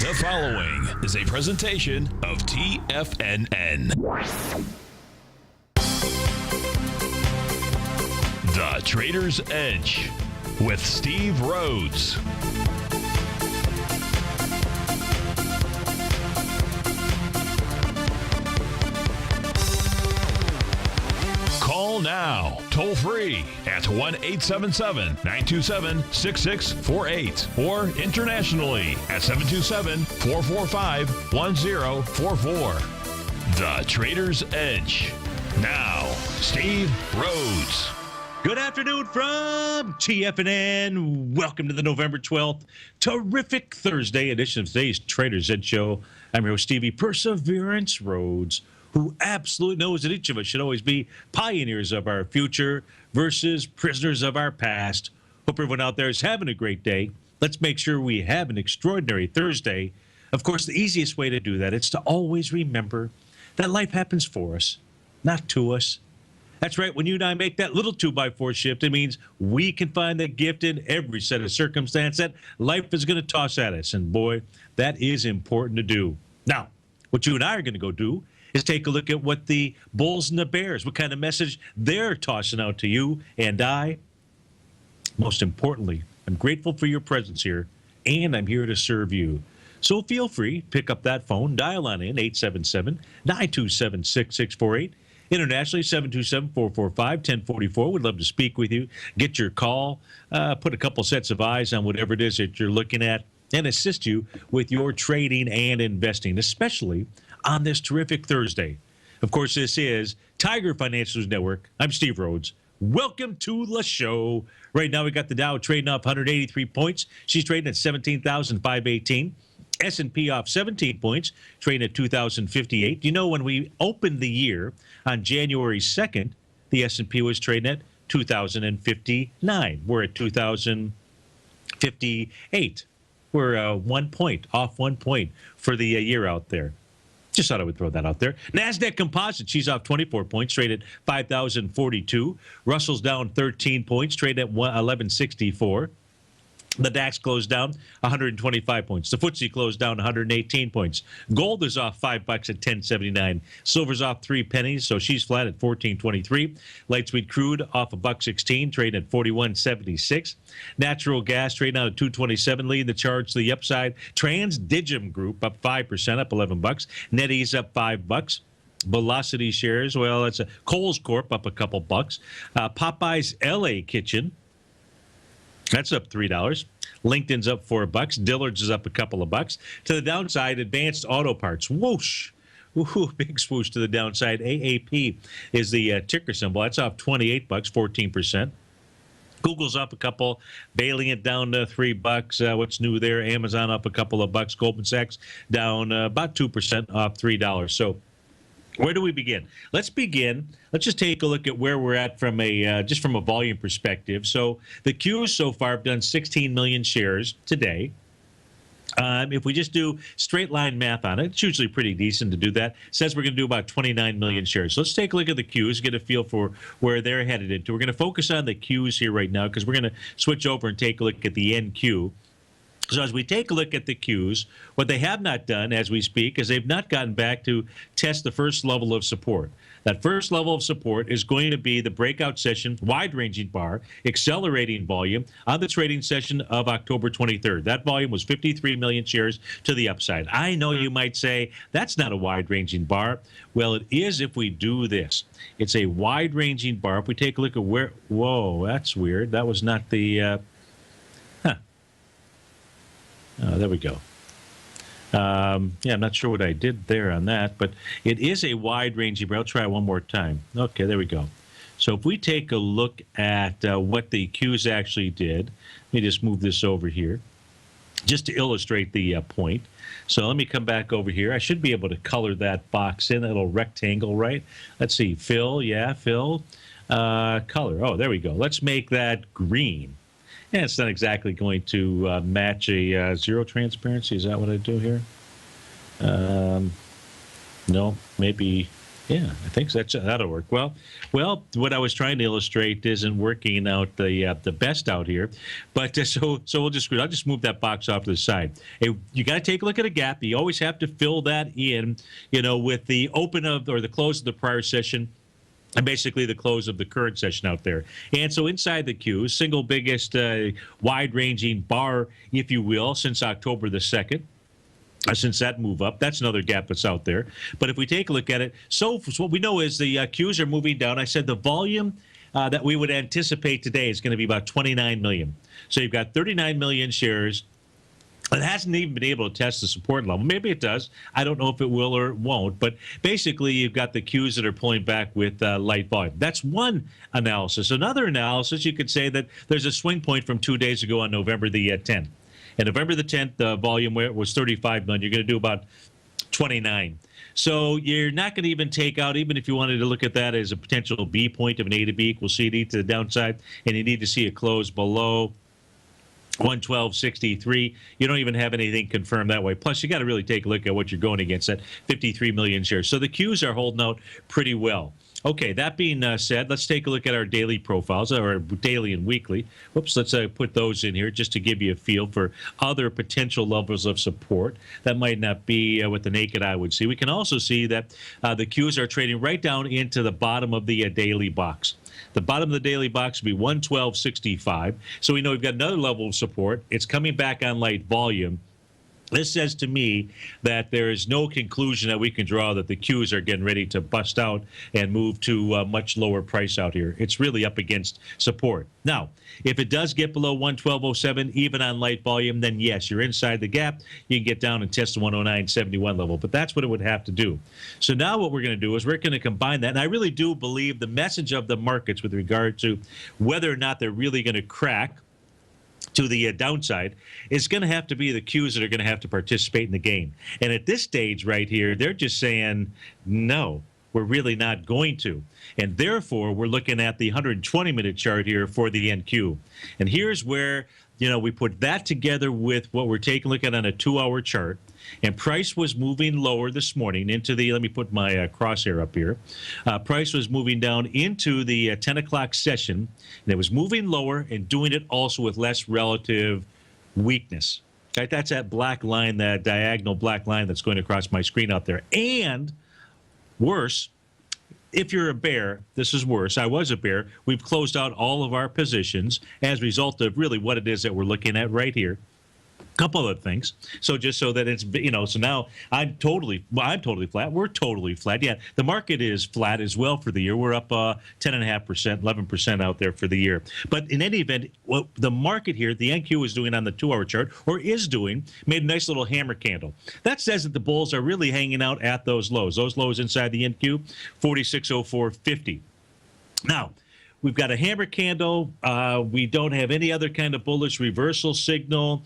The following is a presentation of TFNN. The Trader's Edge with Steve Rhodes. Call now, toll free at 1-877-927-6648 or internationally at 727-445-1044. The Trader's Edge. Now, Steve Rhodes. Good afternoon from TFNN. Welcome to the November 12th terrific Thursday edition of today's Trader's Edge Show. I'm your host, Stevie Perseverance Rhodes, who absolutely knows that each of us should always be pioneers of our future versus prisoners of our past. Hope everyone out there is having a great day. Let's make sure we have an extraordinary Thursday. Of course, the easiest way to do that is to always remember that life happens for us, not to us. That's right. When you and I make that little 2x4 shift, it means we can find the gift in every set of circumstance that life is going to toss at us. And boy, that is important to do. Now, what you and I are going to go do is take a look at what the Bulls and the Bears, what kind of message they're tossing out to you and I. Most importantly, I'm grateful for your presence here, and I'm here to serve you. So feel free, pick up that phone, dial on in, 877-927-6648. Internationally, 727-445-1044. We'd love to speak with you, get your call, put a couple sets of eyes on whatever it is that you're looking at, and assist you with your trading and investing, especially on this terrific Thursday. Of course, this is Tiger Financial News Network. I'm Steve Rhodes. Welcome to the show. Right now, we got the Dow trading off 183 points. She's trading at 17,518. S&P off 17 points, trading at 2,058. You know, when we opened the year on January 2nd, the S&P was trading at 2,059. We're at 2,058. We're 1 point, off 1 point for the year out there. Just thought I would throw that out there. NASDAQ Composite, she's off 24 points, traded at 5,042. Russell's down 13 points, traded at 1164. The DAX closed down 125 points. The FTSE closed down 118 points. Gold is off $5 at 10.79. Silver's off 3 pennies, so she's flat at 14.23. Light sweet crude off $1.16, trading at 41.76. Natural gas trading out at 2.27, leading the charge to the upside. Transdigm Group up 5%, up $11. NetEase up $5. Velocity shares, well, it's a Kohl's Corp up a couple bucks. Popeye's LA Kitchen, that's up $3. LinkedIn's up $4. Dillard's is up a couple of bucks. To the downside, Advanced Auto Parts. Whoosh. Ooh, big swoosh to the downside. AAP is the ticker symbol. That's off $28, 14%. Google's up a couple, bailing it down to $3. What's new there? Amazon up a couple of bucks. Goldman Sachs down about 2%, off $3. So where do we begin? Let's begin. Let's just take a look at where we're at from a just from a volume perspective. So the Qs so far have done 16 million shares today. If we just do straight line math on it, it's usually pretty decent to do that. It says we're going to do about 29 million shares. So let's take a look at the Qs, get a feel for where they're headed into. We're going to focus on the Qs here right now because we're going to switch over and take a look at the NQ. So as we take a look at the Qs, what they have not done as we speak is they've not gotten back to test the first level of support. That first level of support is going to be the breakout session, wide-ranging bar, accelerating volume on the trading session of October 23rd. That volume was 53 million shares to the upside. I know you might say, that's not a wide-ranging bar. Well, it is if we do this. It's a wide-ranging bar. If we take a look at where, whoa, that's weird. That was not the, there we go. Yeah, I'm not sure what I did there on that, but it is a wide-ranging bar. I'll try it one more time. Okay, there we go. So if we take a look at what the Qs actually did, let me just move this over here, just to illustrate the point. So let me come back over here. I should be able to color that box in, that little rectangle, right? Let's see, fill, yeah, fill, color. Oh, there we go. Let's make that green. Yeah, it's not exactly going to match a zero transparency. Is that what I do here? No, maybe Yeah, I think that'll work. Well, what I was trying to illustrate isn't working out the best out here, but so I'll just move that box off to the side. Hey, you got to take a look at a gap. You always have to fill that in, with the open of or the close of the prior session. And basically the close of the current session out there. And so inside the Q, single biggest wide-ranging bar, if you will, since October the 2nd. Since that move up, that's another gap that's out there. But if we take a look at it, so what we know is the Qs are moving down. I said the volume that we would anticipate today is going to be about 29 million. So you've got 39 million shares. It hasn't even been able to test the support level. Maybe it does. I don't know if it will or it won't. But basically, you've got the Qs that are pulling back with light volume. That's one analysis. Another analysis, you could say that there's a swing point from 2 days ago on November the 10th. And November the 10th, the volume was 35 million. You're going to do about 29. So you're not going to even take out, even if you wanted to look at that as a potential B point of an A to B equals CD to the downside, and you need to see it close below 112.63. You don't even have anything confirmed that way. Plus, you got to really take a look at what you're going against, at 53 million shares. So the Qs are holding out pretty well. Okay, that being said, let's take a look at our daily profiles, or daily and weekly. Whoops, let's put those in here just to give you a feel for other potential levels of support that might not be what the naked eye would see. We can also see that the Qs are trading right down into the bottom of the daily box. The bottom of the daily box would be 112.65. So we know we've got another level of support. It's coming back on light volume. This says to me that there is no conclusion that we can draw that the Qs are getting ready to bust out and move to a much lower price out here. It's really up against support. Now, if it does get below 112.07, even on light volume, then yes, you're inside the gap. You can get down and test the 109.71 level, but that's what it would have to do. So now what we're going to do is we're going to combine that, and I really do believe the message of the markets with regard to whether or not they're really going to crack to the downside is going to have to be the Qs that are going to have to participate in the game. And at this stage right here, they're just saying, no, we're really not going to. And therefore, we're looking at the 120-minute chart here for the NQ. And here's where, we put that together with what we're taking a look at on a 2-hour chart. And price was moving lower this morning into the, let me put my crosshair up here. Price was moving down into the 10 o'clock session, and it was moving lower and doing it also with less relative weakness. Right? That's that black line, that diagonal black line that's going across my screen out there. And worse, if you're a bear, this is worse. I was a bear. We've closed out all of our positions as a result of really what it is that we're looking at right here. Couple of things. So just so that it's, so now I'm totally flat. We're totally flat. Yeah, the market is flat as well for the year. We're up 10.5%, 11% out there for the year. But in any event, what the market here, the NQ is doing on the 2-hour chart, or is doing, made a nice little hammer candle. That says that the bulls are really hanging out at those lows. Those lows inside the NQ, 46.0450. Now, we've got a hammer candle. We don't have any other kind of bullish reversal signal.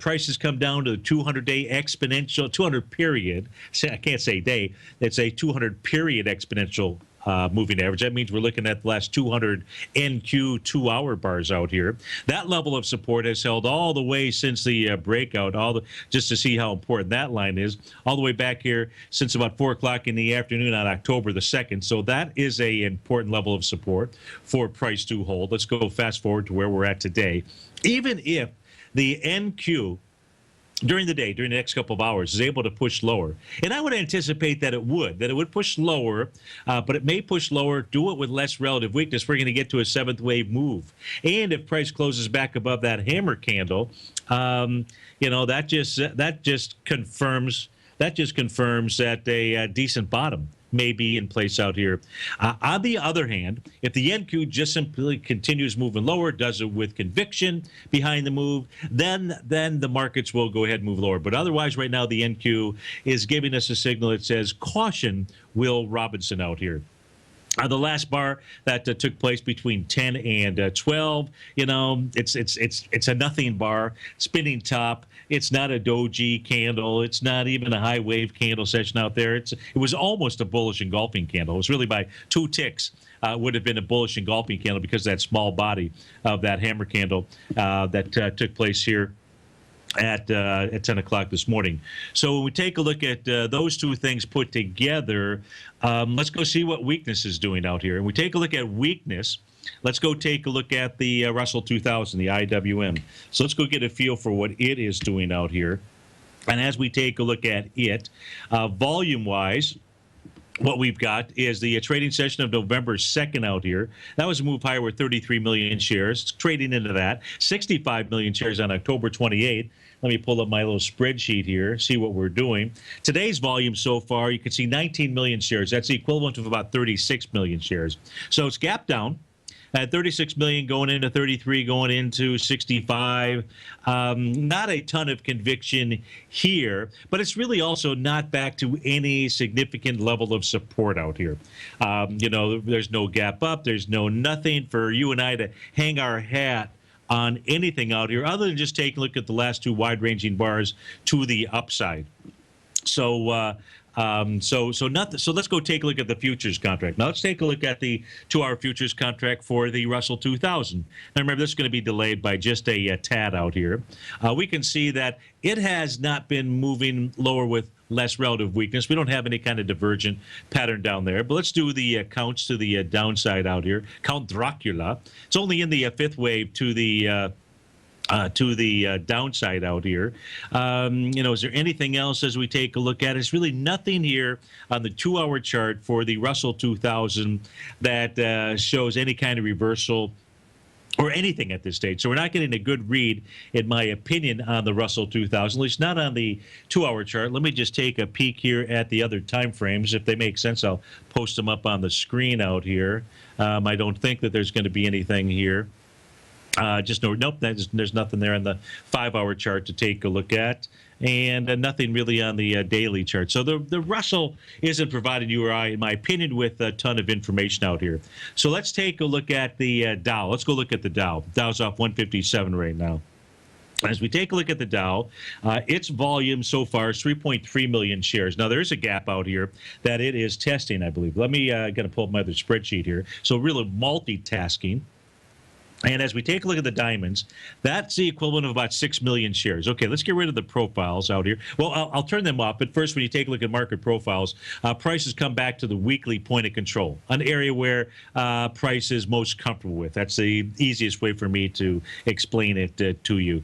Prices come down to the 200-day exponential, 200 period. I can't say day. It's a 200 period exponential moving average. That means we're looking at the last 200 NQ 2-hour bars out here. That level of support has held all the way since the breakout, just to see how important that line is, all the way back here since about 4 o'clock in the afternoon on October the 2nd. So that is a important level of support for price to hold. Let's go fast forward to where we're at today. Even if the NQ during the day, during the next couple of hours, is able to push lower. And I would anticipate that it would push lower, but it may push lower, do it with less relative weakness. We're going to get to a 7th wave move. And if price closes back above that hammer candle, that just confirms that a decent bottom may be in place out here. On the other hand, if the NQ just simply continues moving lower, does it with conviction behind the move, then the markets will go ahead and move lower. But otherwise, right now, the NQ is giving us a signal that says, caution, Will Robinson out here. The last bar that took place between 10 and 12, it's a nothing bar, spinning top. It's not a doji candle. It's not even a high wave candle session out there. It was almost a bullish engulfing candle. It was really by 2 ticks would have been a bullish engulfing candle because of that small body of that hammer candle that took place here at 10 o'clock this morning. So when we take a look at those two things put together, let's go see what weakness is doing out here. And we take a look at weakness. Let's go take a look at the Russell 2000, the IWM. So let's go get a feel for what it is doing out here. And as we take a look at it, volume-wise, what we've got is the trading session of November 2nd out here. That was a move higher with 33 million shares. It's trading into that. 65 million shares on October 28th. Let me pull up my little spreadsheet here, see what we're doing. Today's volume so far, you can see 19 million shares. That's the equivalent of about 36 million shares. So it's gapped down. At 36 million going into 33, going into 65. Not a ton of conviction here, but it's really also not back to any significant level of support out here. There's no gap up. There's no nothing for you and I to hang our hat on anything out here other than just take a look at the last two wide-ranging bars to the upside. So nothing. So let's go take a look at the futures contract. Now let's take a look at the 2-hour futures contract for the Russell 2000. Now remember, this is going to be delayed by just a tad out here. We can see that it has not been moving lower with less relative weakness. We don't have any kind of divergent pattern down there. But let's do the counts to the downside out here. Count Dracula. It's only in the fifth wave to the downside out here. Is there anything else as we take a look at it? It's really nothing here on the 2-hour chart for the Russell 2000 that shows any kind of reversal or anything at this stage. So we're not getting a good read, in my opinion, on the Russell 2000, at least not on the 2-hour chart. Let me just take a peek here at the other time frames. If they make sense, I'll post them up on the screen out here. I don't think that there's going to be anything here. Nope, there's nothing there on the 5-hour chart to take a look at, and nothing really on the daily chart. So the Russell isn't providing you or I, in my opinion, with a ton of information out here. So let's take a look at the Dow. Let's go look at the Dow. Dow's off 157 right now. As we take a look at the Dow, its volume so far is 3.3 million shares. Now, there is a gap out here that it is testing, I believe. Let me going to pull up my other spreadsheet here. So really multitasking. And as we take a look at the diamonds, that's the equivalent of about 6 million shares. Okay, let's get rid of the profiles out here. Well, I'll turn them off, but first, when you take a look at market profiles, prices come back to the weekly point of control, an area where price is most comfortable with. That's the easiest way for me to explain it to you.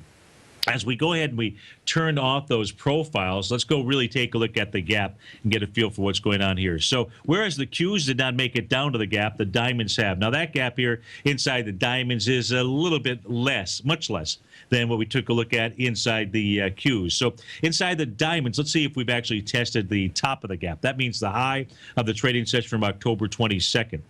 As we go ahead and we turn off those profiles, let's go really take a look at the gap and get a feel for what's going on here. So whereas the Qs did not make it down to the gap, the diamonds have. Now that gap here inside the diamonds is a little bit less, much less than what we took a look at inside the Qs. So inside the diamonds, let's see if we've actually tested the top of the gap. That means the high of the trading session from October 22nd.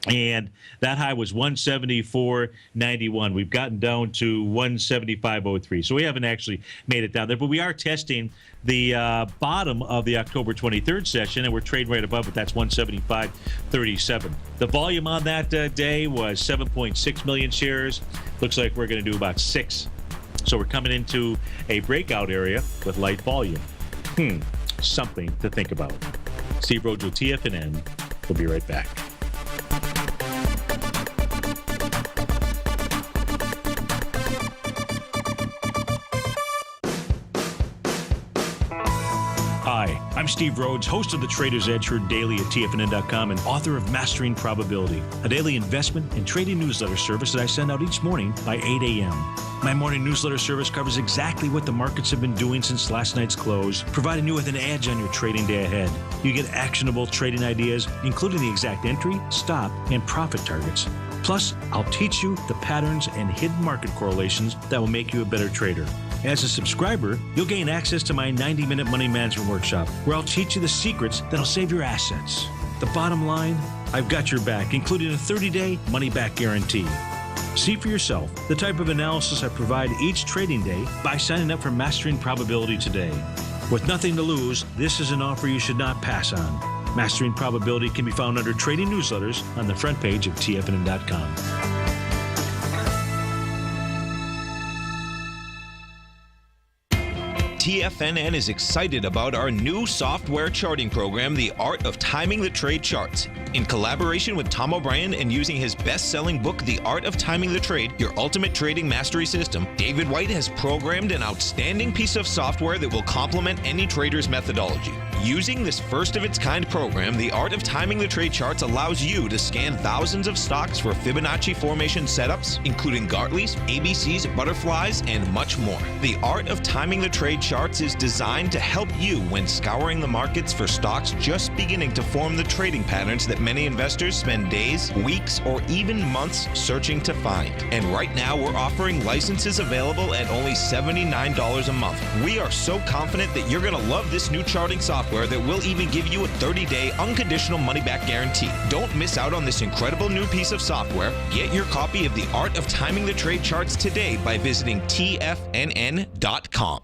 And that high was 174.91. We've gotten down to 175.03. So we haven't actually made it down there, but we are testing the bottom of the October 23rd session, and we're trading right above it. That's 175.37. The volume on that day was 7.6 million shares. Looks like we're going to do about 6. So we're coming into a breakout area with light volume. Something to think about. Steve Rhodes with TFNN. We'll be right back. Hi, I'm Steve Rhodes, host of The Trader's Edge, heard daily at TFNN.com and author of Mastering Probability, a daily investment and trading newsletter service that I send out each morning by 8 a.m. My morning newsletter service covers exactly what the markets have been doing since last night's close, providing you with an edge on your trading day ahead. You get actionable trading ideas, including the exact entry, stop, and profit targets. Plus, I'll teach you the patterns and hidden market correlations that will make you a better trader. As a subscriber, you'll gain access to my 90-minute money management workshop, where I'll teach you the secrets that'll save your assets. The bottom line, I've got your back, including a 30-day money-back guarantee. See for yourself the type of analysis I provide each trading day by signing up for Mastering Probability today. With nothing to lose, this is an offer you should not pass on. Mastering Probability can be found under Trading Newsletters on the front page of TFNN.com. TFNN is excited about our new software charting program, The Art of Timing the Trade Charts. In collaboration with Tom O'Brien and using his best-selling book, The Art of Timing the Trade, Your Ultimate Trading Mastery System, David White has programmed an outstanding piece of software that will complement any trader's methodology. Using this first-of-its-kind program, The Art of Timing the Trade Charts allows you to scan thousands of stocks for Fibonacci formation setups, including Gartleys, ABCs, butterflies, and much more. The Art of Timing the Trade Charts is designed to help you when scouring the markets for stocks just beginning to form the trading patterns that many investors spend days, weeks, or even months searching to find. And right now, we're offering licenses available at only $79 a month. We are so confident that you're going to love this new charting software that will even give you a 30-day unconditional money-back guarantee. Don't miss out on this incredible new piece of software. Get your copy of The Art of Timing the Trade Charts today by visiting TFNN.com.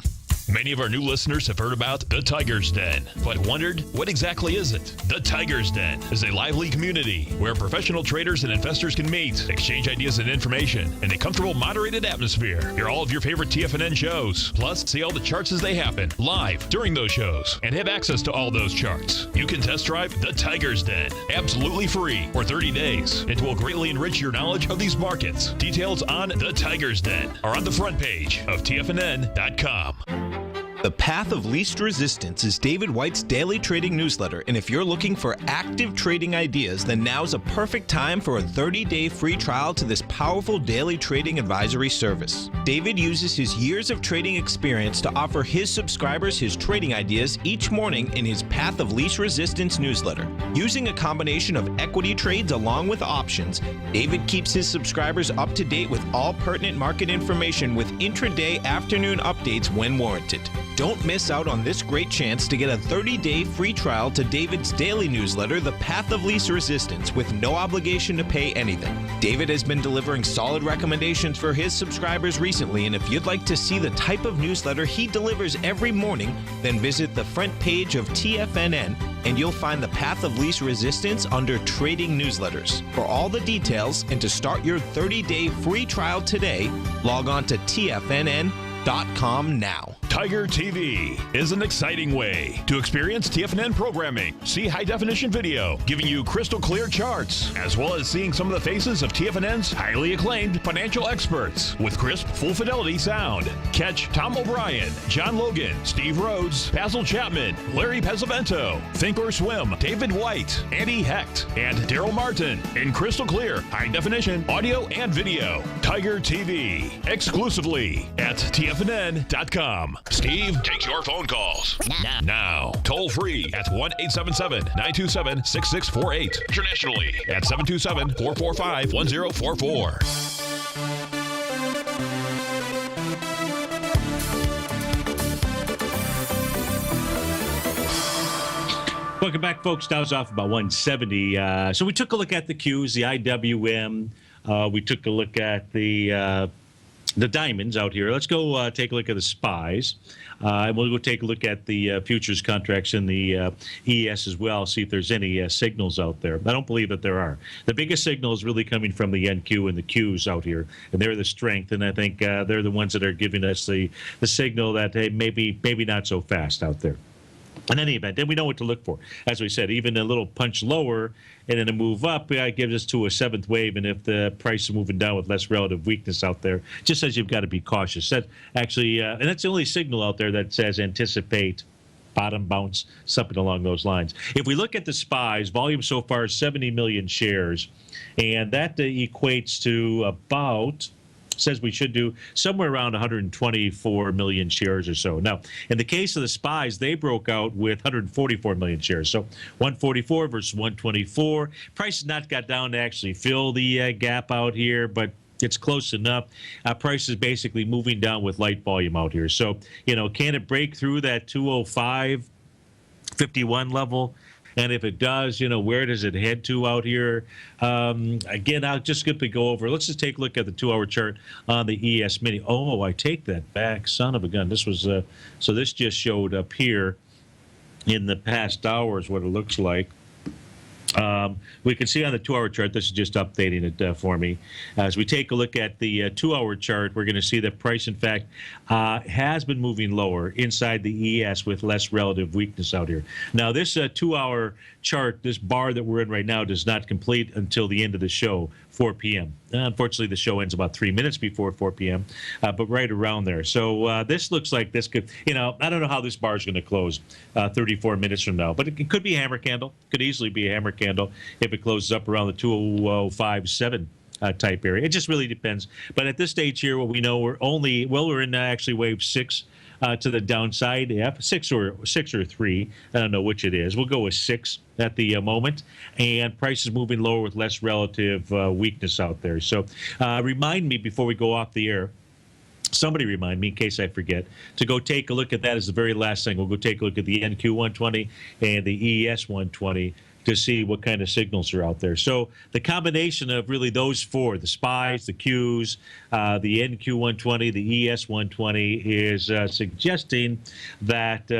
Many of our new listeners have heard about the Tiger's Den, but wondered, what exactly is it? The Tiger's Den is a lively community where professional traders and investors can meet, exchange ideas and information in a comfortable, moderated atmosphere. Hear all of your favorite TFNN shows, plus see all the charts as they happen live during those shows, and have access to all those charts. You can test drive the Tiger's Den absolutely free for 30 days. It will greatly enrich your knowledge of these markets. Details on the Tiger's Den are on the front page of TFNN.com. The Path of Least Resistance is David White's daily trading newsletter, and if you're looking for active trading ideas, then now's a perfect time for a 30-day free trial to this powerful daily trading advisory service. David uses his years of trading experience to offer his subscribers his trading ideas each morning in his Path of Least Resistance newsletter. Using a combination of equity trades along with options, David keeps his subscribers up to date with all pertinent market information with intraday afternoon updates when warranted. Don't miss out on this great chance to get a 30-day free trial to David's daily newsletter, The Path of Least Resistance, with no obligation to pay anything. David has been delivering solid recommendations for his subscribers recently, and if you'd like to see the type of newsletter he delivers every morning, then visit the front page of TFNN, and you'll find The Path of Least Resistance under Trading Newsletters. For all the details and to start your 30-day free trial today, log on to TFNN.com now. Tiger TV is an exciting way to experience TFNN programming. See high-definition video, giving you crystal clear charts, as well as seeing some of the faces of TFNN's highly acclaimed financial experts with crisp, full-fidelity sound. Catch Tom O'Brien, John Logan, Steve Rhodes, Basil Chapman, Larry Pesavento, Think or Swim, David White, Andy Hecht, and Daryl Martin in crystal clear, high-definition audio and video. Tiger TV, exclusively at TFNN.com. Steve takes your phone calls now. Toll free at 1-877-927-6648. Internationally at 727-445-1044. Welcome back, folks. Dow's off about 170. So we took a look at the Qs, the IWM. We took a look at the diamonds out here. Let's go take a look at the SPYs. And we'll go take a look at the futures contracts in the ES as well, see if there's any signals out there. I don't believe that there are. The biggest signal is really coming from the NQ and the Qs out here, and they're the strength, and I think they're the ones that are giving us the signal that, hey, maybe not so fast out there. In any event, then we know what to look for. As we said, even a little punch lower and then a move up gives us to a seventh wave. And if the price is moving down with less relative weakness out there, just says you've got to be cautious. That actually, and that's the only signal out there that says anticipate bottom bounce, something along those lines. If we look at the SPYs, volume so far is 70 million shares, and that equates to about, says we should do somewhere around 124 million shares or so. Now, in the case of the SPYs, they broke out with 144 million shares. So 144 versus 124. Price has not got down to actually fill the gap out here, but it's close enough. Price is basically moving down with light volume out here. So, can it break through that 205.51 level? And if it does, where does it head to out here? Again, I'll just quickly go over. Let's just take a look at the 2-hour chart on the ES Mini. Oh, I take that back. Son of a gun. This was so this just showed up here in the past hours what it looks like. We can see on the 2-hour chart, this is just updating it for me. As we take a look at the 2-hour chart, we're going to see that price, in fact, has been moving lower inside the ES with less relative weakness out here. Now, this 2-hour chart, this bar that we're in right now, does not complete until the end of the show, 4 p.m. Unfortunately, the show ends about 3 minutes before 4 p.m., but right around there. So this looks like this could, I don't know how this bar is going to close 34 minutes from now, but it could be a hammer candle. Could easily be a hammer candle if it closes up around the 2057 type area. It just really depends. But at this stage here, what we know, we're in actually wave 6 to the downside. Yeah, 6 or 3. I don't know which it is. We'll go with 6 at the moment, and price is moving lower with less relative weakness out there. So remind me before we go off the air, somebody remind me in case I forget to go take a look at that as the very last thing. We'll go take a look at the NQ120 and the ES120 to see what kind of signals are out there. So the combination of really those 4, the SPYs, the Qs, the NQ120, the ES120 is suggesting that,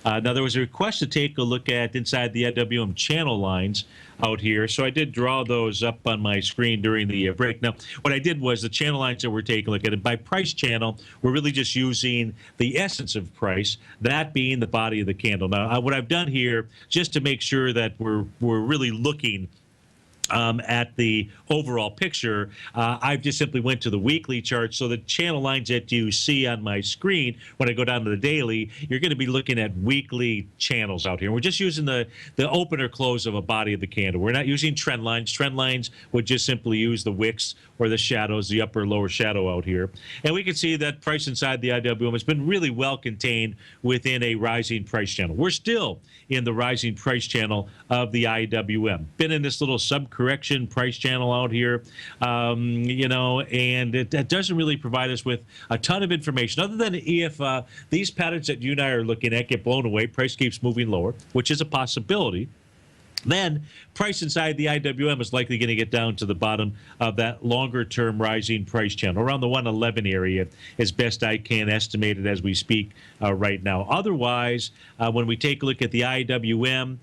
now there was a request to take a look at inside the IWM channel lines out here. So I did draw those up on my screen during the break. Now, what I did was the channel lines that we're taking a look at, it by price channel, we're really just using the essence of price, that being the body of the candle. Now, what I've done here, just to make sure that we're really looking at the overall picture, I've just simply went to the weekly chart. So the channel lines that you see on my screen, when I go down to the daily, you're going to be looking at weekly channels out here. We're just using the open or close of a body of the candle. We're not using trend lines. Trend lines would just simply use the wicks or the shadows, the upper lower shadow out here. And we can see that price inside the IWM has been really well contained within a rising price channel. We're still in the rising price channel of the IWM. Been in this little sub-correction price channel out here, and it doesn't really provide us with a ton of information other than if these patterns that you and I are looking at get blown away, price keeps moving lower, which is a possibility. Then price inside the IWM is likely going to get down to the bottom of that longer-term rising price channel, around the 111 area, as best I can estimate it as we speak right now. Otherwise, when we take a look at the IWM,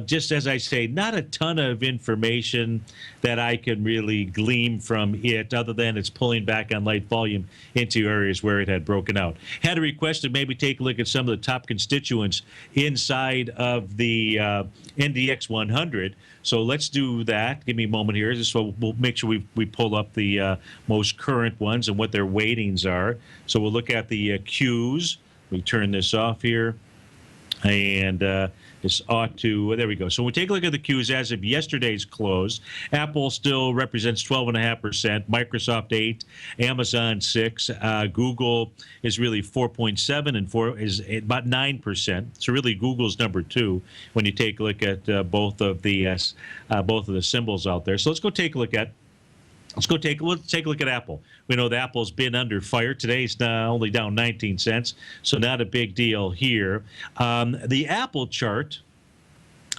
just as I say, not a ton of information that I can really glean from it, other than it's pulling back on light volume into areas where it had broken out. Had a request to maybe take a look at some of the top constituents inside of the NDX 100. So let's do that. Give me a moment here. So we'll make sure we pull up the most current ones and what their weightings are. So we'll look at the Qs. We turn this off here. And this ought to, there we go. So we take a look at the Qs as of yesterday's close. Apple still represents 12.5%, Microsoft 8%, Amazon 6%, Google is really 4.7%, and 4 is about 9%. So really Google's number 2 when you take a look at both of the symbols out there. So let's go take a look at. Let's take a look at Apple. We know that Apple's been under fire. Today's only down 19 cents, so not a big deal here. The Apple chart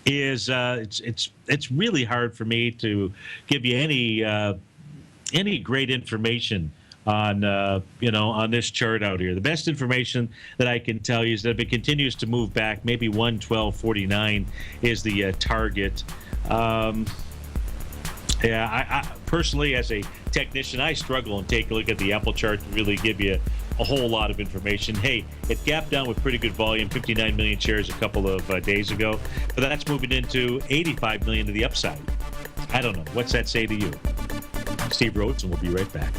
is it's really hard for me to give you any great information on on this chart out here. The best information that I can tell you is that if it continues to move back, maybe 112.49 is the target. Yeah, I personally, as a technician, I struggle and take a look at the Apple chart to really give you a whole lot of information. Hey, it gapped down with pretty good volume, 59 million shares a couple of days ago, but that's moving into 85 million to the upside. I don't know. What's that say to you? Steve Rhodes, and we'll be right back.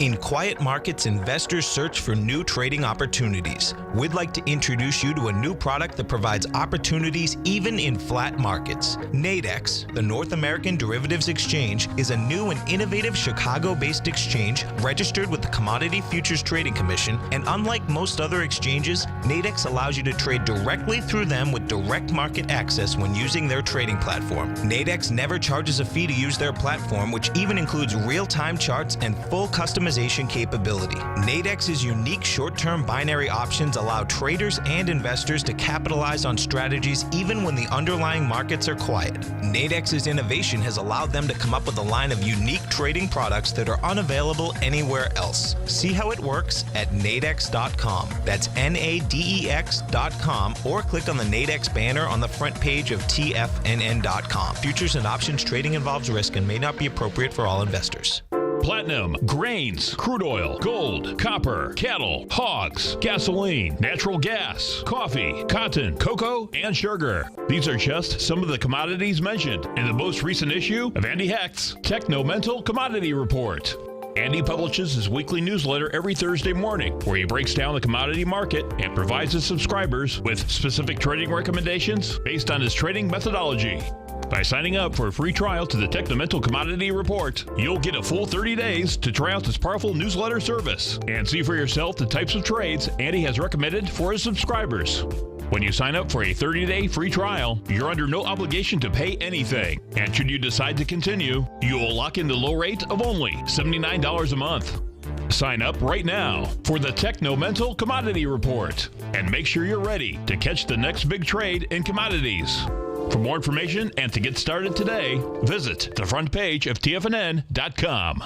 In quiet markets, investors search for new trading opportunities. We'd like to introduce you to a new product that provides opportunities even in flat markets. Nadex, the North American Derivatives Exchange, is a new and innovative Chicago-based exchange registered with the Commodity Futures Trading Commission, and unlike most other exchanges, Nadex allows you to trade directly through them with direct market access when using their trading platform. Nadex never charges a fee to use their platform, which even includes real-time charts and full customization optimization capability. Nadex's unique short-term binary options allow traders and investors to capitalize on strategies even when the underlying markets are quiet. Nadex's innovation has allowed them to come up with a line of unique trading products that are unavailable anywhere else. See how it works at nadex.com. That's NADEX.com, or click on the Nadex banner on the front page of TFNN.com. Futures and options trading involves risk and may not be appropriate for all investors. Platinum, grains, crude oil, gold, copper, cattle, hogs, gasoline, natural gas, coffee, cotton, cocoa, and sugar. These are just some of the commodities mentioned in the most recent issue of Andy Hecht's Techno-Mental Commodity Report. Andy publishes his weekly newsletter every Thursday morning, where he breaks down the commodity market and provides his subscribers with specific trading recommendations based on his trading methodology. By signing up for a free trial to the Techno-Mental Commodity Report, you'll get a full 30 days to try out this powerful newsletter service and see for yourself the types of trades Andy has recommended for his subscribers. When you sign up for a 30-day free trial, you're under no obligation to pay anything. And should you decide to continue, you will lock in the low rate of only $79 a month. Sign up right now for the Techno-Mental Commodity Report and make sure you're ready to catch the next big trade in commodities. For more information and to get started today, visit the front page of TFNN.com.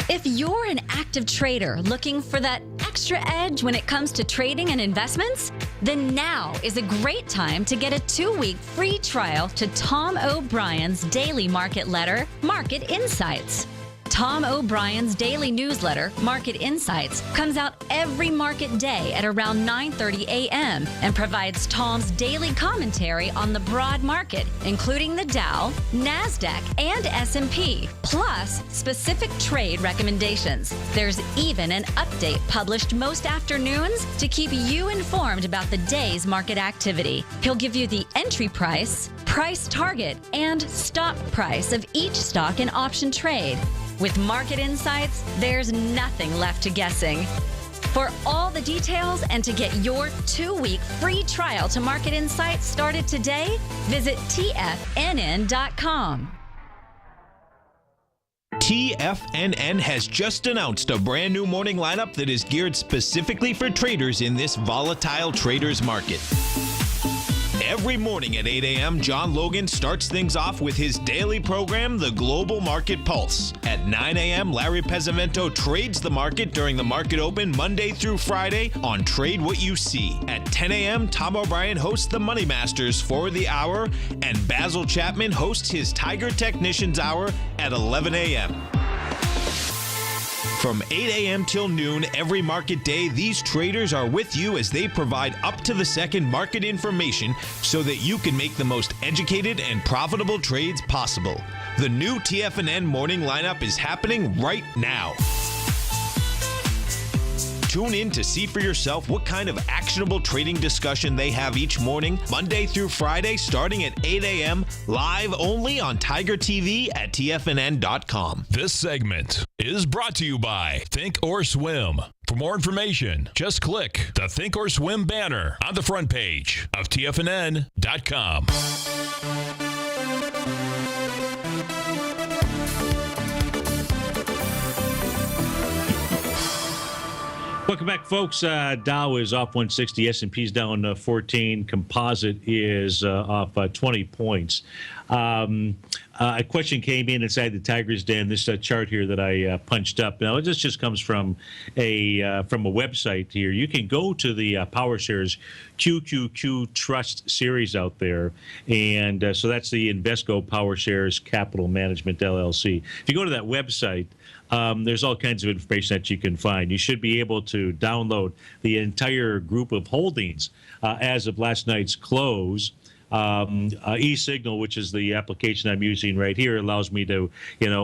If you're an active trader looking for that extra edge when it comes to trading and investments, then now is a great time to get a 2-week free trial to Tom O'Brien's daily market letter, Market Insights. Tom O'Brien's daily newsletter, Market Insights, comes out every market day at around 9:30 a.m. and provides Tom's daily commentary on the broad market, including the Dow, NASDAQ, and S&P, plus specific trade recommendations. There's even an update published most afternoons to keep you informed about the day's market activity. He'll give you the entry price, price target, and stop price of each stock and option trade. With Market Insights, there's nothing left to guessing. For all the details and to get your 2-week free trial to Market Insights started today, visit TFNN.com. TFNN has just announced a brand new morning lineup that is geared specifically for traders in this volatile traders market. Every morning at 8 a.m., John Logan starts things off with his daily program, The Global Market Pulse. At 9 a.m., Larry Pezzavento trades the market during the market open Monday through Friday on Trade What You See. At 10 a.m., Tom O'Brien hosts the Money Masters for the hour, and Basil Chapman hosts his Tiger Technicians Hour at 11 a.m. From 8 a.m. till noon every market day, these traders are with you as they provide up-to-the-second market information so that you can make the most educated and profitable trades possible. The new TFNN morning lineup is happening right now. Tune in to see for yourself what kind of actionable trading discussion they have each morning, Monday through Friday, starting at 8 a.m., live only on TigerTV at TFNN.com. This segment is brought to you by Think or Swim. For more information, just click the Think or Swim banner on the front page of TFNN.com. Welcome back, folks. Dow is off 160. S&P's down 14. Composite is off 20 points. A question came in inside the Tiger's Den. This chart here that I punched up. Now, this just comes from a website here. You can go to the PowerShares QQQ Trust series out there, and so that's the Invesco PowerShares Capital Management LLC. If you go to that website, there's all kinds of information that you can find. You should be able to download the entire group of holdings as of last night's close. eSignal, which is the application I'm using right here, allows me to,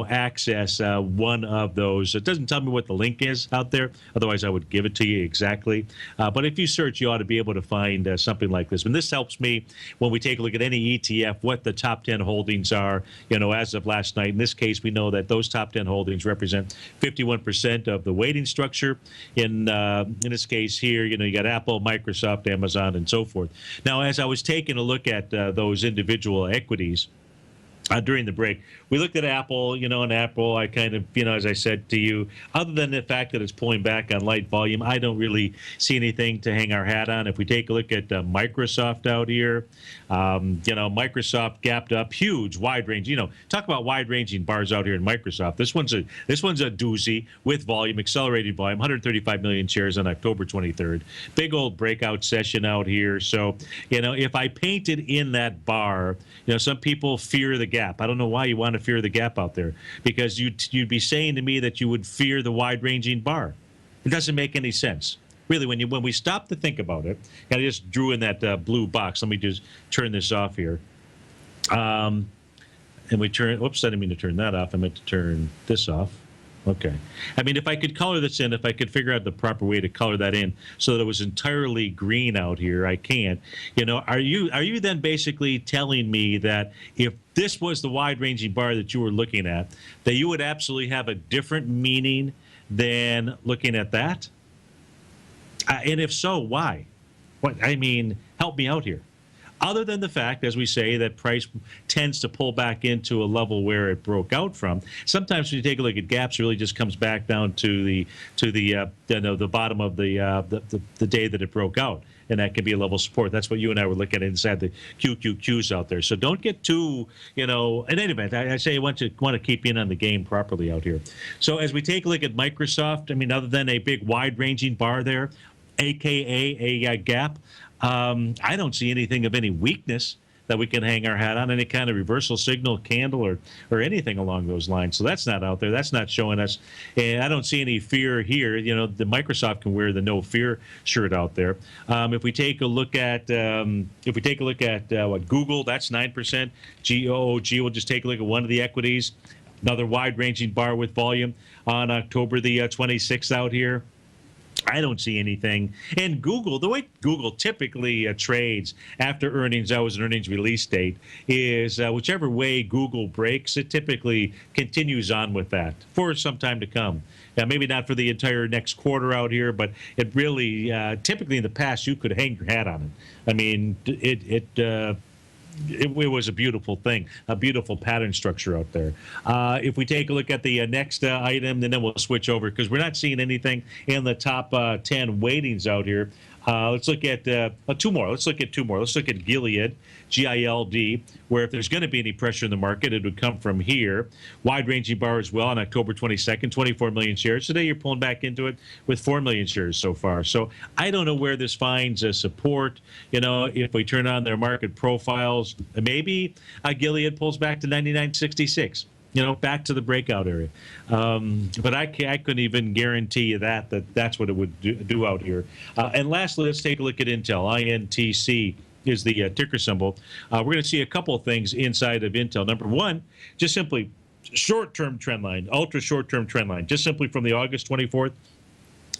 access one of those. It doesn't tell me what the link is out there. Otherwise, I would give it to you exactly. But if you search, you ought to be able to find something like this. And this helps me when we take a look at any ETF, what the top 10 holdings are, as of last night. In this case, we know that those top 10 holdings represent 51% of the weighting structure. In this case here, you got Apple, Microsoft, Amazon, and so forth. Now, as I was taking a look at those individual equities, during the break. We looked at Apple, and Apple, I kind of, as I said to you, other than the fact that it's pulling back on light volume, I don't really see anything to hang our hat on. If we take a look at Microsoft out here, Microsoft gapped up, huge, wide range. Talk about wide ranging bars out here in Microsoft. This one's a doozy with volume, accelerated volume, 135 million shares on October 23rd. Big old breakout session out here. So, if I painted in that bar, some people fear the gap. I don't know why you want to fear the gap out there, because you'd be saying to me that you would fear the wide-ranging bar. It doesn't make any sense. Really, when we stop to think about it, and I just drew in that blue box. Let me just turn this off here. And we turn, whoops, I didn't mean to turn that off. I meant to turn this off. Okay. I mean, if I could color this in, if I could figure out the proper way to color that in so that it was entirely green out here, I can't. Are you then basically telling me that if this was the wide-ranging bar that you were looking at, that you would absolutely have a different meaning than looking at that? And if so, why? Help me out here. Other than the fact, as we say, that price tends to pull back into a level where it broke out from. Sometimes when you take a look at gaps, it really just comes back down to the bottom of the day that it broke out, and that can be a level of support. That's what you and I were looking at inside the QQQs out there. So don't get too, in any event, I say you want to keep in on the game properly out here. So as we take a look at Microsoft, other than a big wide-ranging bar there, AKA a gap, I don't see anything of any weakness that we can hang our hat on, any kind of reversal signal, candle, or anything along those lines. So that's not out there. That's not showing us. And I don't see any fear here. The Microsoft can wear the no fear shirt out there. If we take a look at what Google, that's 9%. GOOG, we'll just take a look at one of the equities. Another wide-ranging bar with volume on October the 26th out here. I don't see anything. And Google, the way Google typically trades after earnings, that was an earnings release date, is whichever way Google breaks, it typically continues on with that for some time to come. Maybe not for the entire next quarter out here, but it really, typically in the past, you could hang your hat on it. It was a beautiful thing, a beautiful pattern structure out there. If we take a look at the next item, and then we'll switch over because we're not seeing anything in the top 10 weightings out here. Let's look at two more. Let's look at Gilead, GILD, where if there's going to be any pressure in the market, it would come from here. Wide-ranging bar as well on October 22nd, 24 million shares. Today you're pulling back into it with 4 million shares so far. So I don't know where this finds support. If we turn on their market profiles, maybe Gilead pulls back to 99.66. Back to the breakout area. But I couldn't even guarantee you that's what it would do out here. And lastly, let's take a look at Intel. INTC is the ticker symbol. We're going to see a couple of things inside of Intel. Number one, just simply short-term trend line, ultra short-term trend line, just simply from the August 24th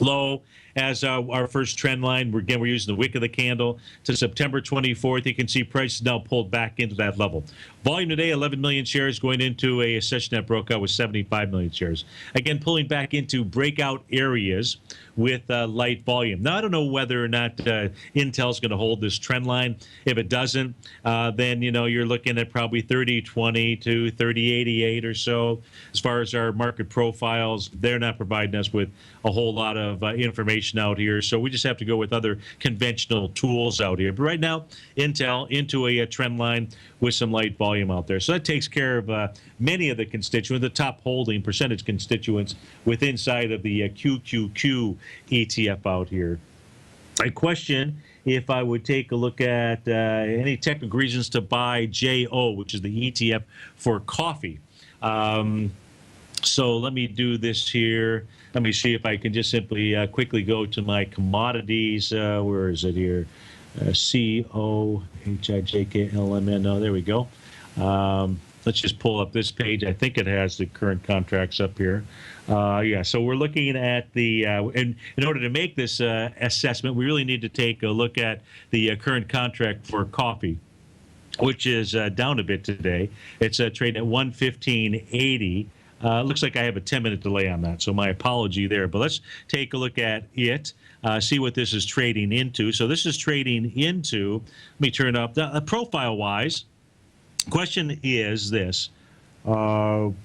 low as our first trend line. We're using the wick of the candle to September 24th. You can see prices now pulled back into that level. Volume today, 11 million shares, going into a session that broke out with 75 million shares. Again, pulling back into breakout areas with light volume. Now, I don't know whether or not Intel's going to hold this trend line. If it doesn't, then, you're looking at probably 30.20 to 30.88 or so. As far as our market profiles, they're not providing us with a whole lot of information out here. So we just have to go with other conventional tools out here. But right now, Intel into a trend line with some light volume out there. So that takes care of many of the constituents, the top holding percentage constituents with inside of the QQQ ETF out here. I question if I would take a look at any technical reasons to buy JO, which is the ETF for coffee. So let me do this here. Let me see if I can just simply quickly go to my commodities. Where is it here? COHIJKLMN. Oh, there we go. Let's just pull up this page. I think it has the current contracts up here. Yeah, so we're looking at the, in order to make this assessment, we really need to take a look at the current contract for coffee, which is down a bit today. It's trading at 115.80. Looks like I have a 10-minute delay on that, so my apology there. But let's take a look at it, see what this is trading into. So this is trading into, let me turn up, profile-wise, Question is this: Can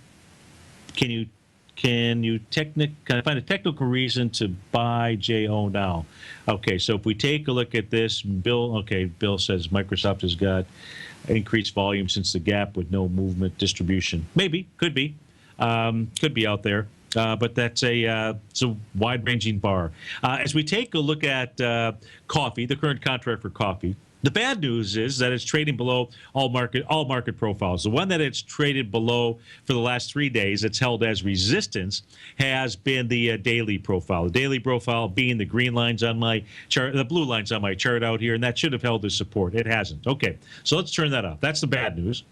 I find a technical reason to buy JO now? Okay, so if we take a look at this, Bill says Microsoft has got increased volume since the gap with no movement distribution. Maybe, could be out there. But that's it's a wide-ranging bar. As we take a look at coffee, the current contract for coffee, the bad news is that it's trading below all market profiles. The one that it's traded below for the last 3 days, it's held as resistance, has been the daily profile. The daily profile being the green lines on my chart, the blue lines on my chart out here, and that should have held as support. It hasn't. Okay, so let's turn that off. That's the bad news.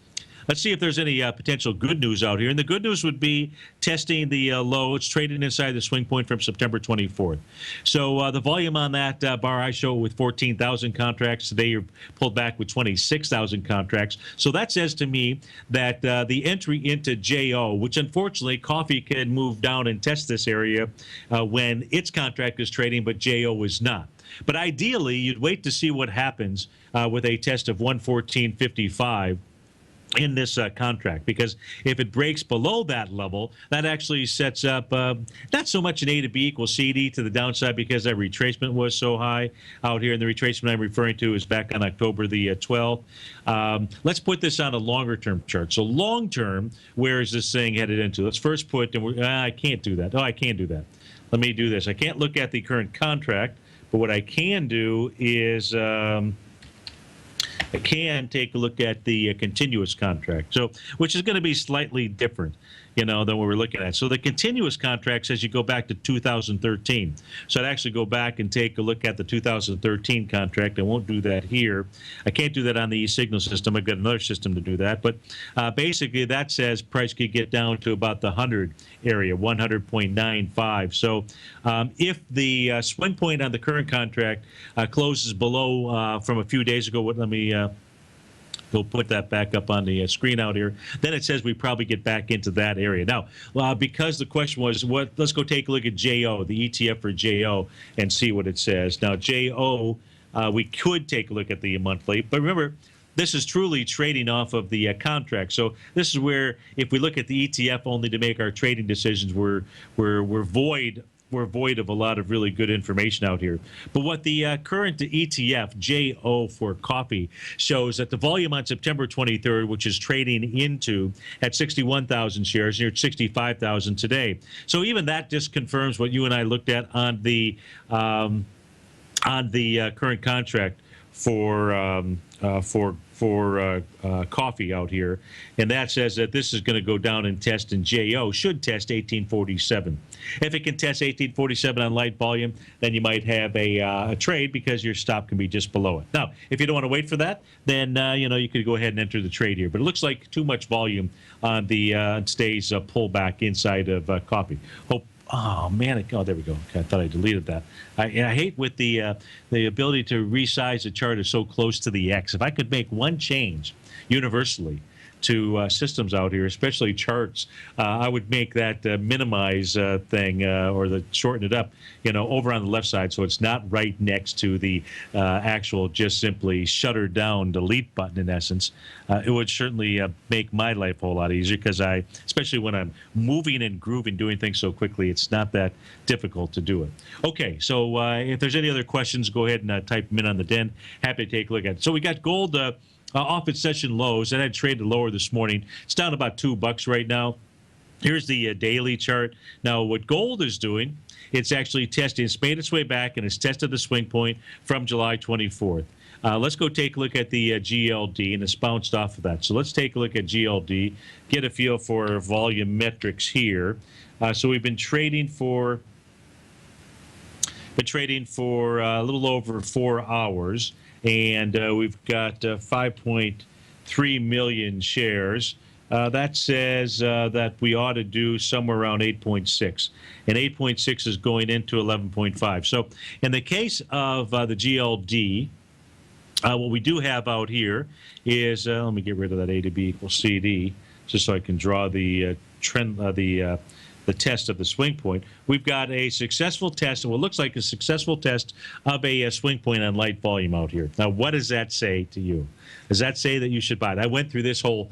Let's see if there's any potential good news out here. And the good news would be testing the low. It's traded inside the swing point from September 24th. So the volume on that bar, I show with 14,000 contracts. Today you're pulled back with 26,000 contracts. So that says to me that the entry into JO, which unfortunately coffee can move down and test this area when its contract is trading, but JO is not. But ideally, you'd wait to see what happens with a test of 114.55 in this contract, because if it breaks below that level, that actually sets up not so much an A to B equals CD to the downside, because that retracement was so high out here, and the retracement I'm referring to is back on October the 12th. Let's put this on a longer term chart. So long term, where is this thing headed into? Let's first put, and I can't do that. Oh, I can do that. Let me do this. I can't look at the current contract, but what I can do is I can take a look at the continuous contract, so which is going to be slightly different, than what we're looking at. So the continuous contract says you go back to 2013. So I'd actually go back and take a look at the 2013 contract. I won't do that here. I can't do that on the signal system. I've got another system to do that. But basically that says price could get down to about the 100 area, 100.95. So if the swing point on the current contract closes below from a few days ago, let me go put that back up on the screen out here. Then it says we probably get back into that area. Now, because the question was, let's go take a look at JO, the ETF for JO, and see what it says. Now, JO, we could take a look at the monthly, but remember, this is truly trading off of the contract. So this is where, if we look at the ETF only to make our trading decisions, we're void of a lot of really good information out here. But what the current ETF, JO for coffee, shows that the volume on September 23rd, which is trading into at 61,000 shares, near 65,000 today. So even that just confirms what you and I looked at on the current contract for coffee out here, and that says that this is going to go down and test, and JO should test 1847. If it can test 1847 on light volume, then you might have a trade, because your stop can be just below it. Now, if you don't want to wait for that, then you could go ahead and enter the trade here. But it looks like too much volume on the today's pullback inside of coffee. Oh man! Oh, there we go. Okay, I thought I deleted that. I hate with the ability to resize the chart is so close to the X. If I could make one change universally to systems out here, especially charts, I would make that minimize thing or the shorten it up, over on the left side, so it's not right next to the actual just simply shutter down delete button. In essence, it would certainly make my life a whole lot easier, because especially when I'm moving and grooving, doing things so quickly, it's not that difficult to do it. Okay, so if there's any other questions, go ahead and type them in on the den. Happy to take a look at it. So we got gold off its session lows, and I traded lower this morning. It's down about $2 right now. Here's the daily chart. Now, what gold is doing, it's actually testing. It's made its way back, and it's tested the swing point from July 24th. Let's go take a look at the GLD, and it's bounced off of that. So let's take a look at GLD, get a feel for volume metrics here. So we've been trading for a little over 4 hours. And we've got 5.3 million shares. That says that we ought to do somewhere around 8.6. And 8.6 is going into 11.5. So in the case of the GLD, what we do have out here is, let me get rid of that A to B equals CD, just so I can draw the trend, the the test of the swing point. We've got a successful test, and what looks like a successful test of a swing point on light volume out here. Now, what does that say to you? Does that say that you should buy it? I went through this whole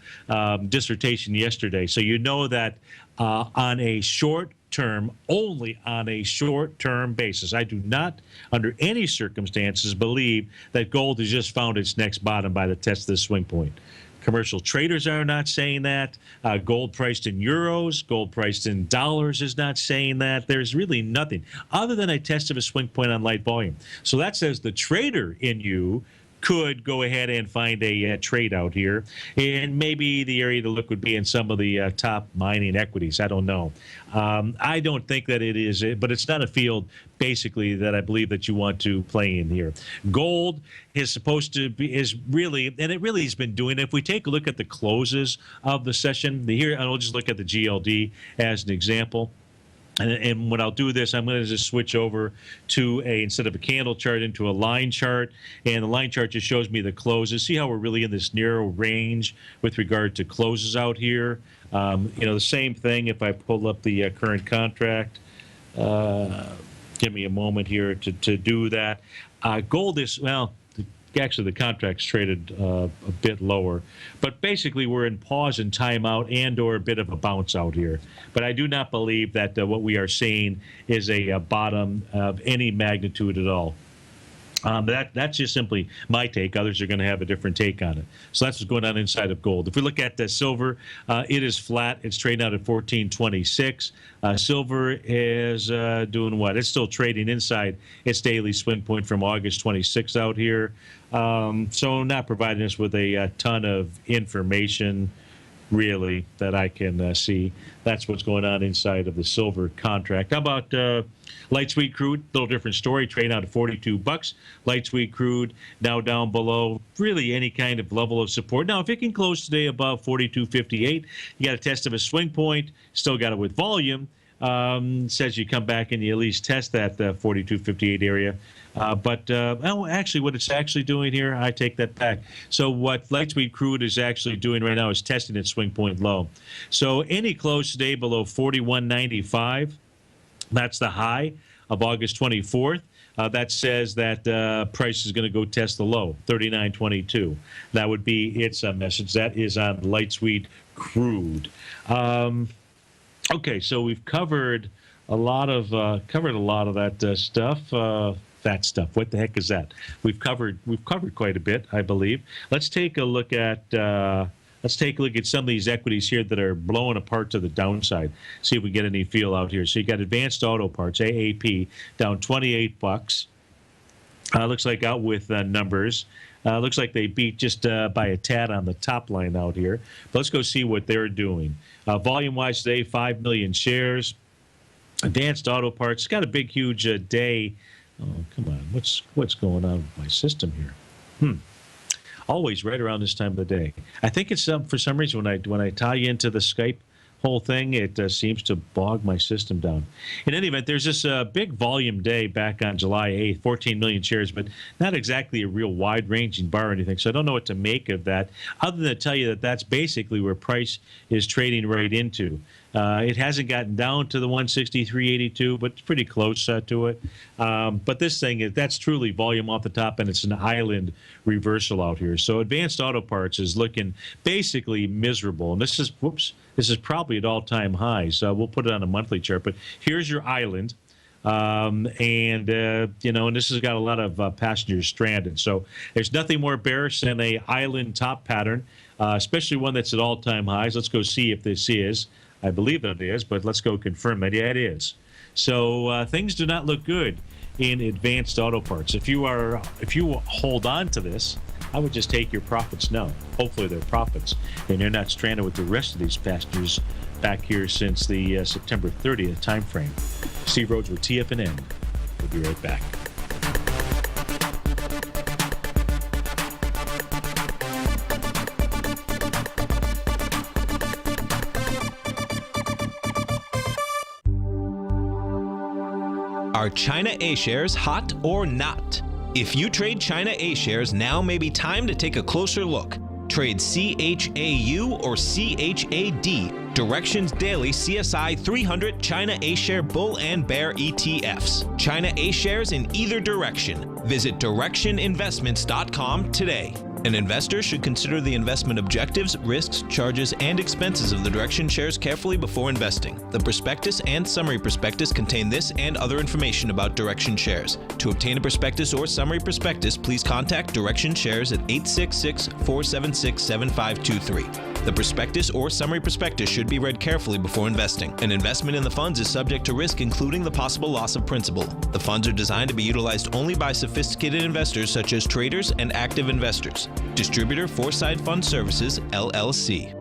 dissertation yesterday, so you know that on a short term, only on a short-term basis. I do not, under any circumstances, believe that gold has just found its next bottom by the test of the swing point. Commercial traders are not saying that. Gold priced in euros, gold priced in dollars is not saying that. There's really nothing other than a test of a swing point on light volume. So that says the trader in you could go ahead and find a trade out here. And maybe the area to look would be in some of the top mining equities. I don't know. I don't think that it is, but it's not a field basically that I believe that you want to play in here. Gold is supposed to be, is really, and it really has been doing it. If we take a look at the closes of the session, here, and I'll just look at the GLD as an example. And when I'll do this, I'm going to just switch over to instead of a candle chart, into a line chart. And the line chart just shows me the closes. See how we're really in this narrow range with regard to closes out here. The same thing if I pull up the current contract. Give me a moment here to do that. Gold is, well, actually the contract's traded a bit lower, but basically we're in pause and timeout and or a bit of a bounce out here. But I do not believe that what we are seeing is a bottom of any magnitude at all. That's just simply my take. Others are going to have a different take on it. So that's what's going on inside of gold. If we look at the silver, it is flat. It's trading out at 14.26. Silver is doing what? It's still trading inside its daily swing point from August 26 out here. So not providing us with a ton of information, really, that I can see. That's what's going on inside of the silver contract. How about light sweet crude? Little different story, trading out at $42. Light sweet crude now down below really any kind of level of support. Now, if it can close today above 42.58, you got a test of a swing point. Still got it with volume. Says you come back and you at least test that 42.58 area. Well, actually, what it's actually doing here, I take that back. So what light sweet crude is actually doing right now is testing its swing point low. So any close today below 41.95, that's the high of August 24th. That says that price is going to go test the low, 39.22. That would be its message. That is on light sweet crude. Okay, so we've covered a lot of that stuff. That stuff. What the heck is that? We've covered quite a bit, I believe. Let's take a look at some of these equities here that are blowing apart to the downside. See if we get any feel out here. So you got Advanced Auto Parts, AAP, down $28. Looks like out with numbers. Looks like they beat just by a tad on the top line out here. But let's go see what they're doing. Volume-wise today, 5 million shares. Advanced Auto Parts got a big, huge day. Oh, come on. What's going on with my system here? Always right around this time of the day. I think it's for some reason when I tie you into the Skype whole thing, it seems to bog my system down. In any event, there's this big volume day back on July 8th, 14 million shares, but not exactly a real wide-ranging bar or anything, so I don't know what to make of that, other than to tell you that that's basically where price is trading right into. It hasn't gotten down to the 163.82, but it's pretty close to it. But this thing, that's truly volume off the top, and it's an island reversal out here. So Advanced Auto Parts is looking basically miserable. And this is probably at all-time highs. We'll put it on a monthly chart. But here's your island. And this has got a lot of passengers stranded. So there's nothing more bearish than a island top pattern, especially one that's at all-time highs. Let's go see if this is. I believe it is, but let's go confirm it. Yeah, it is. So things do not look good in Advanced Auto Parts. If you hold on to this, I would just take your profits now. Hopefully they're profits, and you're not stranded with the rest of these passengers back here since the September 30th time frame. Steve Rhodes with TFNN. We'll be right back. Are China A-shares hot or not? If you trade China A-shares, now may be time to take a closer look. Trade CHAU or CHAD Directions Daily CSI 300 China A-Share Bull and Bear ETFs. China A-Shares in either direction. Visit directioninvestments.com today. An investor should consider the investment objectives, risks, charges, and expenses of the Direction shares carefully before investing. The prospectus and summary prospectus contain this and other information about Direction shares. To obtain a prospectus or summary prospectus, please contact Direction Shares at 866-476-7523. The prospectus or summary prospectus should be read carefully before investing. An investment in the funds is subject to risk, including the possible loss of principal. The funds are designed to be utilized only by sophisticated investors such as traders and active investors. Distributor Foreside Fund Services, LLC.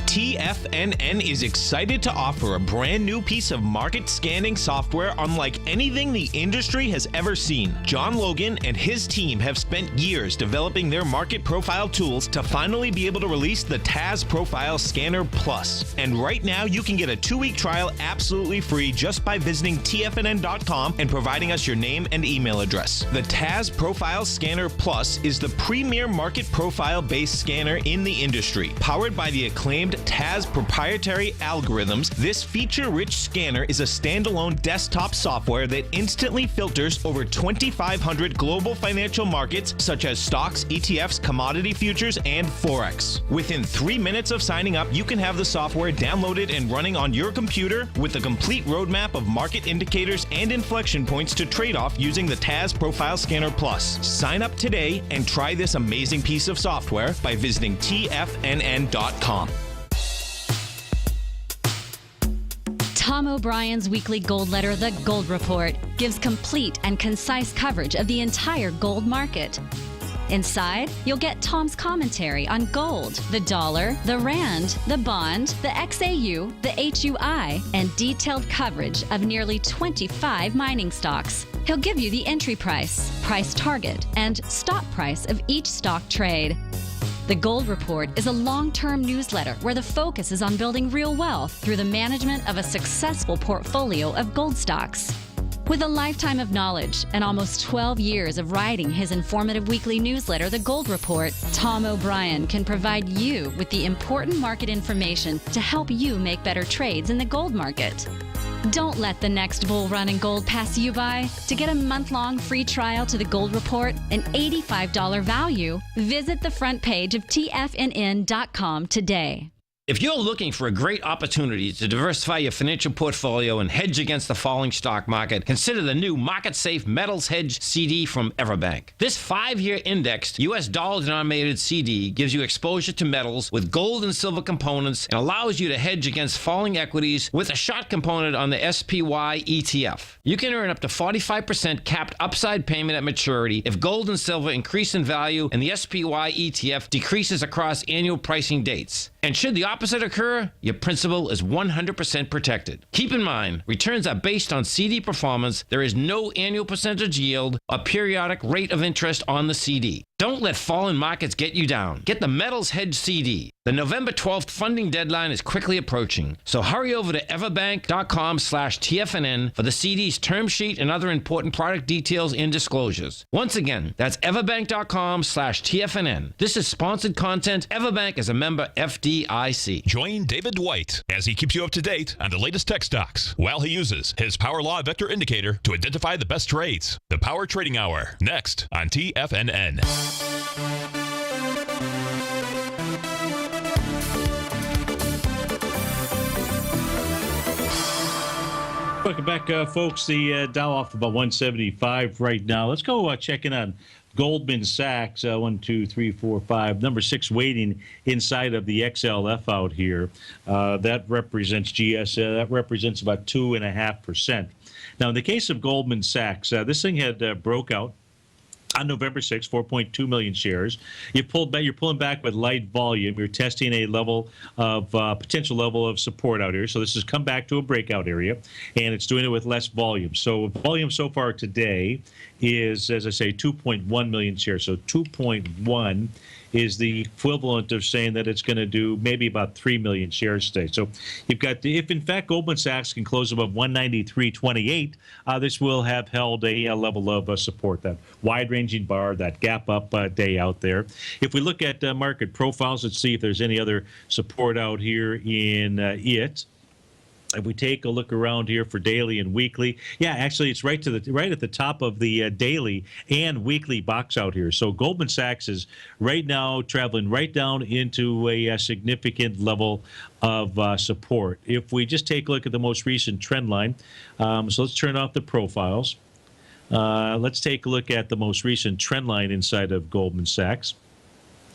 TFNN is excited to offer a brand new piece of market scanning software unlike anything the industry has ever seen. John Logan and his team have spent years developing their market profile tools to finally be able to release the TAS Profile Scanner Plus. And right now you can get a 2-week trial absolutely free just by visiting TFNN.com and providing us your name and email address. The TAS Profile Scanner Plus is the premier market profile-based scanner in the industry. Powered by the acclaimed TAS proprietary algorithms, this feature-rich scanner is a standalone desktop software that instantly filters over 2,500 global financial markets such as stocks, ETFs, commodity futures, and Forex. Within 3 minutes of signing up, you can have the software downloaded and running on your computer with a complete roadmap of market indicators and inflection points to trade off using the TAS Profile Scanner Plus. Sign up today and try this amazing piece of software by visiting TFNN.com. Tom O'Brien's weekly gold letter, The Gold Report, gives complete and concise coverage of the entire gold market. Inside, you'll get Tom's commentary on gold, the dollar, the rand, the bond, the XAU, the HUI, and detailed coverage of nearly 25 mining stocks. He'll give you the entry price, price target, and stop price of each stock trade. The Gold Report is a long-term newsletter where the focus is on building real wealth through the management of a successful portfolio of gold stocks. With a lifetime of knowledge and almost 12 years of writing his informative weekly newsletter, The Gold Report, Tom O'Brien can provide you with the important market information to help you make better trades in the gold market. Don't let the next bull run in gold pass you by. To get a month-long free trial to the Gold Report, an $85 value, visit the front page of TFNN.com today. If you're looking for a great opportunity to diversify your financial portfolio and hedge against the falling stock market, consider the new market-safe Metals Hedge CD from Everbank. This 5-year indexed U.S. dollar-denominated CD gives you exposure to metals with gold and silver components and allows you to hedge against falling equities with a short component on the SPY ETF. You can earn up to 45% capped upside payment at maturity if gold and silver increase in value and the SPY ETF decreases across annual pricing dates. And should the opposite occur, your principal is 100% protected. Keep in mind, returns are based on CD performance. There is no annual percentage yield or periodic rate of interest on the CD. Don't let falling markets get you down. Get the Metals Hedge CD. The November 12th funding deadline is quickly approaching, so hurry over to everbank.com/TFNN for the CD's term sheet and other important product details and disclosures. Once again, that's everbank.com/TFNN. This is sponsored content. Everbank is a member FDIC. Join David White as he keeps you up to date on the latest tech stocks while he uses his Power Law Vector Indicator to identify the best trades. The Power Trading Hour, next on TFNN. Welcome back, folks. The Dow off about 175 right now. Let's go check in on Goldman Sachs. 1, 2, 3, 4, 5. Number 6 waiting inside of the XLF out here. That represents GS. That represents about 2.5%. Now, in the case of Goldman Sachs, this thing had broke out on November 6th, 4.2 million shares. You're pulling back with light volume. You're testing a level of potential level of support out here. So this has come back to a breakout area, and it's doing it with less volume. So volume so far today is, as I say, 2.1 million shares. So 2.1 is the equivalent of saying that it's going to do maybe about 3 million shares today. So you've got, if in fact Goldman Sachs can close above 193.28, this will have held a level of support, that wide-ranging bar, that gap up day out there. If we look at market profiles, let's see if there's any other support out here in it. If we take a look around here for daily and weekly, yeah, actually it's right at the top of the daily and weekly box out here. So Goldman Sachs is right now traveling right down into a significant level of support. If we just take a look at the most recent trend line, so let's turn off the profiles. Let's take a look at the most recent trend line inside of Goldman Sachs.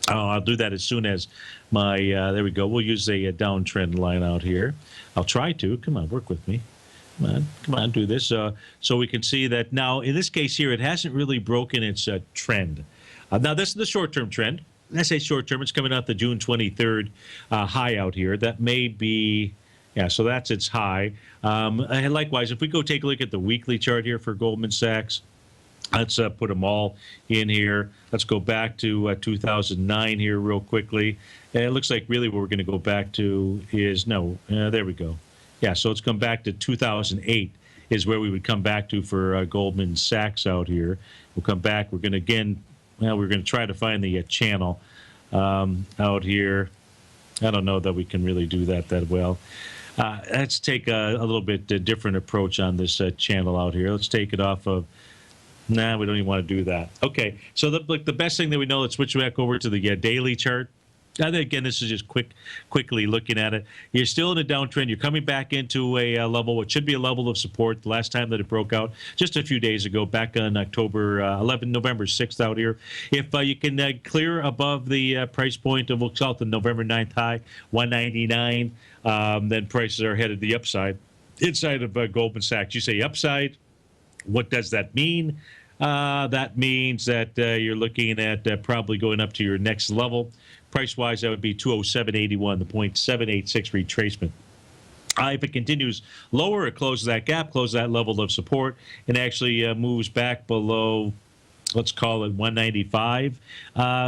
I'll do that as soon as my, there we go. We'll use a downtrend line out here. I'll try to. Come on, work with me. Come on, do this. So we can see that now, in this case here, it hasn't really broken its trend. Now, this is the short-term trend. When I say short-term, it's coming out the June 23rd high out here. That may be, yeah, so that's its high. And likewise, if we go take a look at the weekly chart here for Goldman Sachs, let's put them all in here. Let's go back to 2009 here real quickly. And it looks like really what we're going to go back to is, no, there we go. Yeah, so it's come back to 2008 is where we would come back to for Goldman Sachs out here. We'll come back. We're going to, again, well, we're going to try to find the channel out here. I don't know that we can really do that well. Let's take a little bit different approach on this channel out here. Let's take it off of, nah, we don't even want to do that. Okay, so the best thing that we know, let's switch back over to the daily chart. Again, this is just quickly looking at it. You're still in a downtrend. You're coming back into a level, what should be a level of support. The last time that it broke out, just a few days ago, back on November 6th out here. If you can clear above the price point of, we'll call it the November 9th high, 199, then prices are headed the upside. Inside of Goldman Sachs, you say upside. What does that mean? That means that you're looking at probably going up to your next level. Price-wise, that would be 207.81, the 0.786 retracement. If it continues lower, it closes that gap, closes that level of support, and actually moves back below, let's call it 195.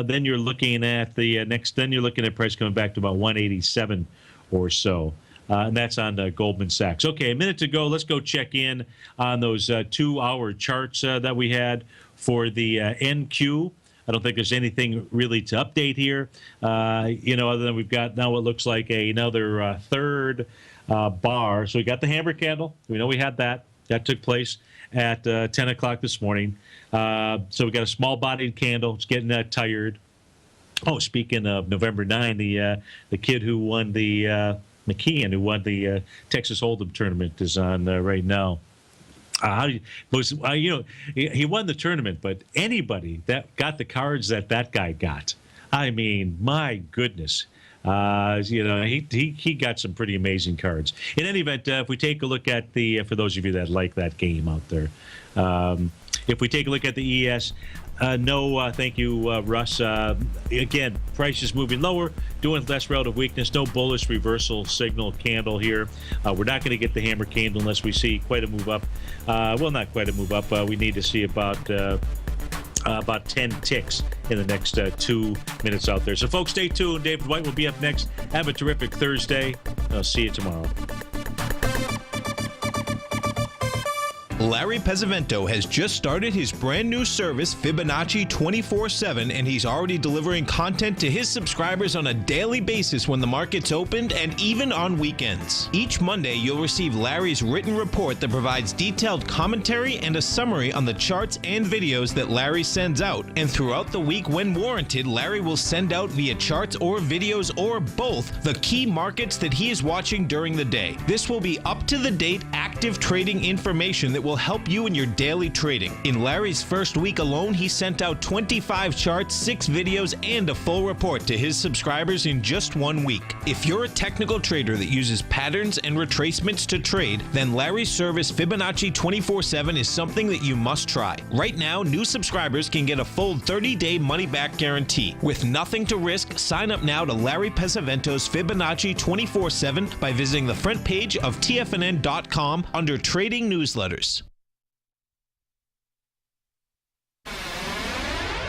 Then you're looking at the next. Then you're looking at price coming back to about 187 or so. And that's on Goldman Sachs. Okay, a minute to go. Let's go check in on those 2-hour charts that we had for the NQ. I don't think there's anything really to update here, other than we've got now what looks like another third bar. So we got the hammer candle. We know we had that. That took place at 10 o'clock this morning. So we got a small-bodied candle. It's getting tired. Oh, speaking of November 9, the kid who won the McKeon, who won the Texas Hold'em tournament, is on right now. He won the tournament, but anybody that got the cards that guy got, I mean, my goodness, he got some pretty amazing cards. In any event, if we take a look at for those of you that like that game out there, if we take a look at the ES, no, thank you, Russ. Again, price is moving lower, doing less relative weakness. No bullish reversal signal candle here. We're not going to get the hammer candle unless we see quite a move up. Well, not quite a move up. We need to see about 10 ticks in the next 2 minutes out there. So, folks, stay tuned. David White will be up next. Have a terrific Thursday. I'll see you tomorrow. Larry Pesavento has just started his brand new service, Fibonacci 24/7, and he's already delivering content to his subscribers on a daily basis when the market's opened and even on weekends. Each Monday, you'll receive Larry's written report that provides detailed commentary and a summary on the charts and videos that Larry sends out. And throughout the week, when warranted, Larry will send out via charts or videos or both the key markets that he is watching during the day. This will be up-to-the-date active trading information that will help you in your daily trading. In Larry's first week alone, he sent out 25 charts, 6 videos, and a full report to his subscribers in just 1 week. If you're a technical trader that uses patterns and retracements to trade, then Larry's service Fibonacci 24/7 is something that you must try. Right now, new subscribers can get a full 30-day money-back guarantee. With nothing to risk, sign up now to Larry Pesavento's Fibonacci 24/7 by visiting the front page of TFNN.com under Trading Newsletters.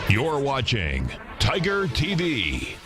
You're watching Tiger TV.